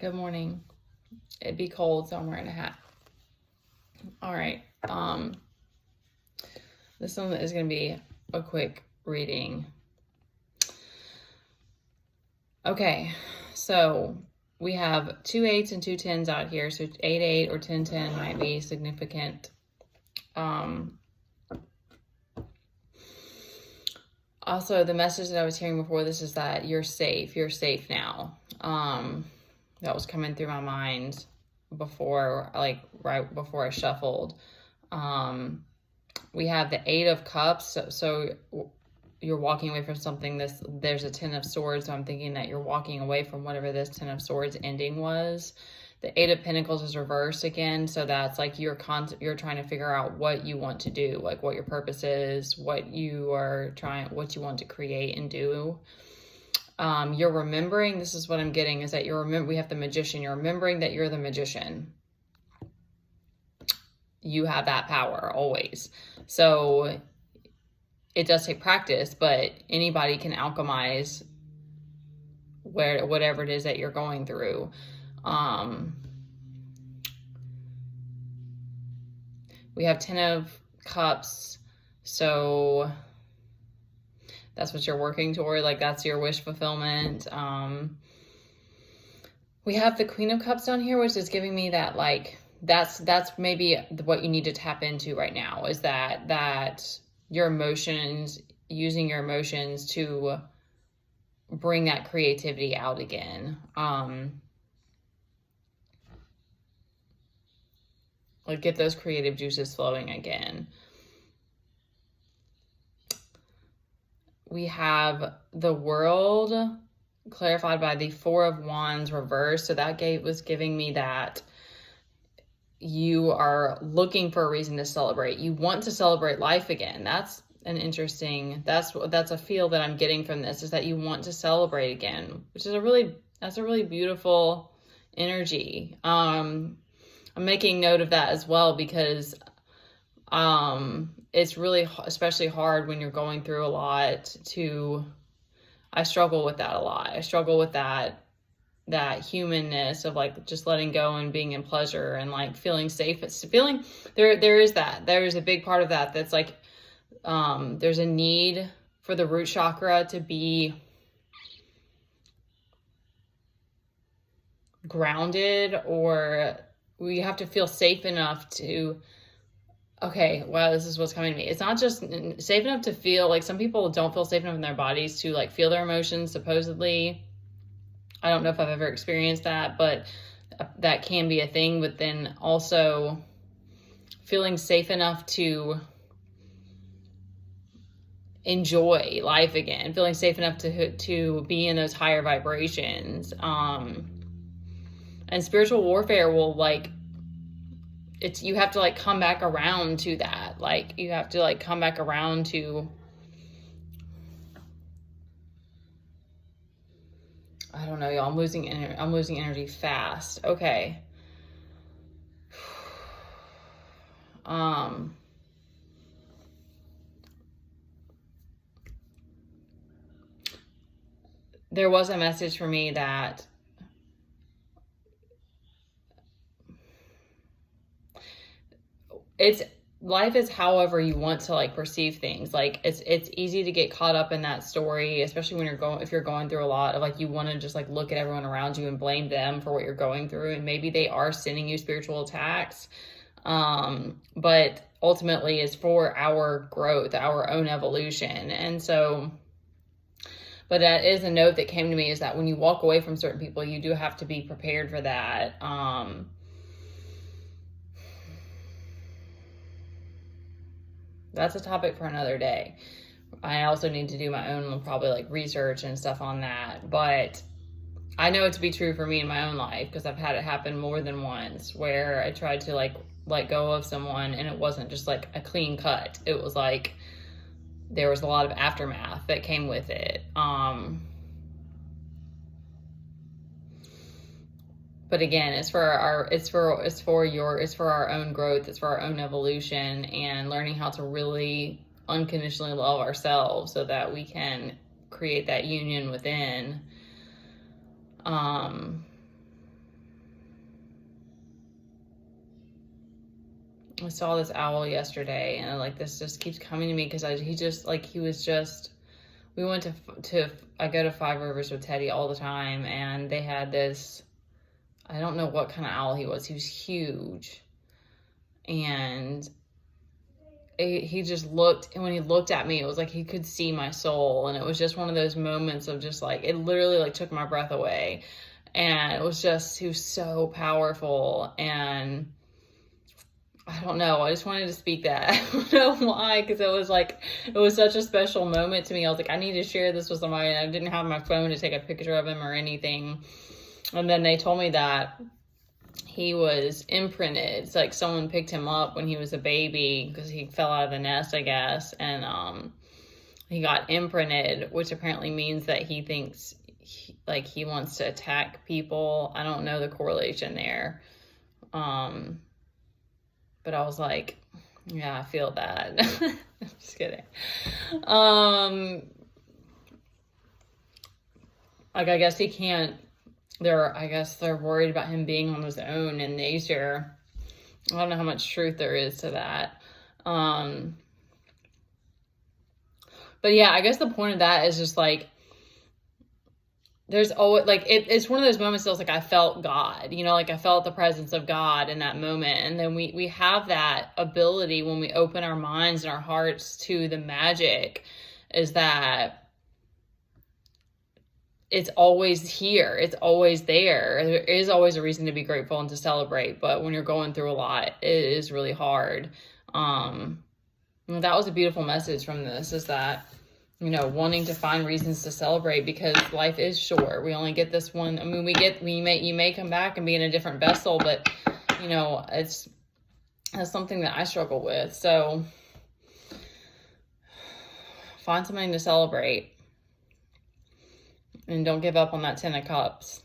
Good morning. It'd be cold, so I'm wearing a hat. All right. This one is going to be a quick reading. Okay, so we have 2 8s and 2 10s out here. So 8 8 or 10 10 might be significant. Also, the message that I was hearing before this is that you're safe. You're safe now. That was coming through my mind before, like right before I shuffled. We have the 8 of Cups. So you're walking away from something. There's a 10 of Swords. So I'm thinking that you're walking away from whatever this 10 of Swords ending was. The 8 of Pentacles is reversed again. So that's like you're trying to figure out what you want to do, like what your purpose is, what you want to create and do. You're remembering, this is what I'm getting, is that we have the Magician. You're remembering that you're the magician. You have that power always. So it does take practice, but anybody can alchemize whatever it is that you're going through. We have 10 of Cups. So that's what you're working toward. Like that's your wish fulfillment. We have the Queen of Cups down here, which is giving me that like, that's maybe what you need to tap into right now, is that your emotions, using your emotions to bring that creativity out again. Like get those creative juices flowing again. We have the World clarified by the 4 of Wands reversed. So that was giving me that you are looking for a reason to celebrate. You want to celebrate life again. That's an interesting, that's a feel that I'm getting from this, is that you want to celebrate again, which is that's a really beautiful energy. I'm making note of that as well, because it's really, especially hard when you're going through a lot I struggle with that a lot. I struggle with that humanness of like just letting go and being in pleasure and like feeling safe. It's feeling there is a big part of that. That's like, there's a need for the root chakra to be grounded, or we have to feel safe enough to, okay, wow, this is what's coming to me. It's not just safe enough to feel, like some people don't feel safe enough in their bodies to like feel their emotions, supposedly. I don't know if I've ever experienced that, but that can be a thing. But then also feeling safe enough to enjoy life again, feeling safe enough to be in those higher vibrations. And spiritual warfare will like, you have to like come back around to that. Like you have to like come back around to, I don't know, y'all. I'm losing energy fast. Okay. There was a message for me that life is however you want to like perceive things. Like it's easy to get caught up in that story, especially when if you're going through a lot of like, you want to just like look at everyone around you and blame them for what you're going through, and maybe they are sending you spiritual attacks, but ultimately it's for our growth, our own evolution. And so, but that is a note that came to me, is that when you walk away from certain people, you do have to be prepared for that. That's a topic for another day. I also need to do my own probably like research and stuff on that, but I know it to be true for me in my own life, because I've had it happen more than once where I tried to like let go of someone and it wasn't just like a clean cut. It was like there was a lot of aftermath that came with it. But again, it's for our own growth. It's for our own evolution, and learning how to really unconditionally love ourselves so that we can create that union within. I saw this owl yesterday, and like this just keeps coming to me because he just like he was just. We went to I go to Five Rivers with Teddy all the time, and they had this. I don't know what kind of owl he was. He was huge, and he just looked, and when he looked at me, it was like he could see my soul, and it was just one of those moments of just like it literally like took my breath away, and it was just he was so powerful, and I don't know. I just wanted to speak that. I don't know why, because it was such a special moment to me. I was like, I need to share this with somebody. And I didn't have my phone to take a picture of him or anything. And then they told me that he was imprinted. It's like someone picked him up when he was a baby because he fell out of the nest, I guess. And he got imprinted, which apparently means that he thinks he wants to attack people. I don't know the correlation there. But I was like, yeah, I feel that. I'm just kidding. Like, I guess he can't, I guess they're worried about him being on his own in nature. I don't know how much truth there is to that. But yeah, I guess the point of that is just like, there's always like it's one of those moments that was like I felt God, like I felt the presence of God in that moment. And then we have that ability when we open our minds and our hearts to the magic, is that it's always here, it's always there. There is always a reason to be grateful and to celebrate, but when you're going through a lot, it is really hard. That was a beautiful message from this, is that wanting to find reasons to celebrate, because life is short. We only get this one. I mean, you may come back and be in a different vessel, but that's something that I struggle with. So find something to celebrate, and don't give up on that 10 of Cups.